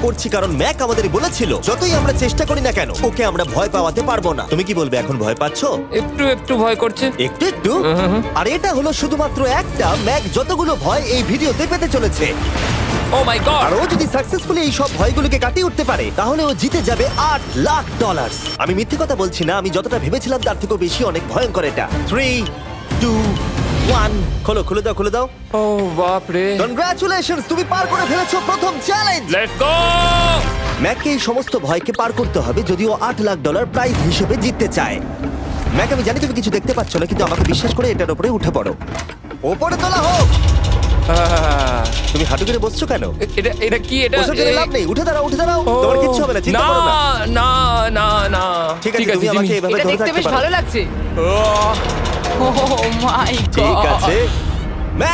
করছি কারণ ম্যাক আমাদের বলেছিল যতই আমরা চেষ্টা করি না কেন ওকে আমরা ভয় পাওয়াতে পারবো না। তুমি কি বলবে, এখন ভয় পাচ্ছো? একটু একটু ভয় করছে। একটু একটু? আর এটা হলো শুধুমাত্র একটা, ম্যাক যতগুলো ভয় এই ভিডিওতে পেতে চলেছে। ও মাই গড। আর ও যদি সাকসেসফুলি এই সব ভয়গুলোকে কাটিয়ে উঠতে পারে তাহলে ও জিতে যাবে $8,00,000। আমি মিথ্যে কথা বলছি না, আমি যতটা ভেবেছিলাম তার থেকেও বেশি অনেক ভয়ঙ্কর এটা। 3, 2, 1, খোলো খুলে দাও খুলে দাও। ও বাপ রে। কনগ্রাচুলেশনস, তুমি পার করে ফেলেছো প্রথম চ্যালেঞ্জ। Let's go. ম্যাককে এই সমস্ত ভয়কে পার করতে হবে যদিও $8,00,000 প্রাইজ হিসেবে জিততে চায়। ম্যাক, আমি জানি তুমি কিছু দেখতে পাচ্ছ না, কিন্তু আমাকে বিশ্বাস করে এটার উপরে উঠে পড়ো। ওপরে তোলা হোক। তুমি হাঁটু করে বসছো কেন? এটা এটা কি? এটা বসে গেলে লাভ নেই, উঠে দাঁড়াও উঠে দাঁড়াও, তোমার কিচ্ছু হবে না, চিন্তা করো না। না না না। ঠিক আছে, তুমি আমাকে জিমি। এভাবে এটা ধরে দেখতে রাখতে বেশ পারো। ভালো লাগছে। ও, ও মাই গড। ঠিক আছে ম্যাক,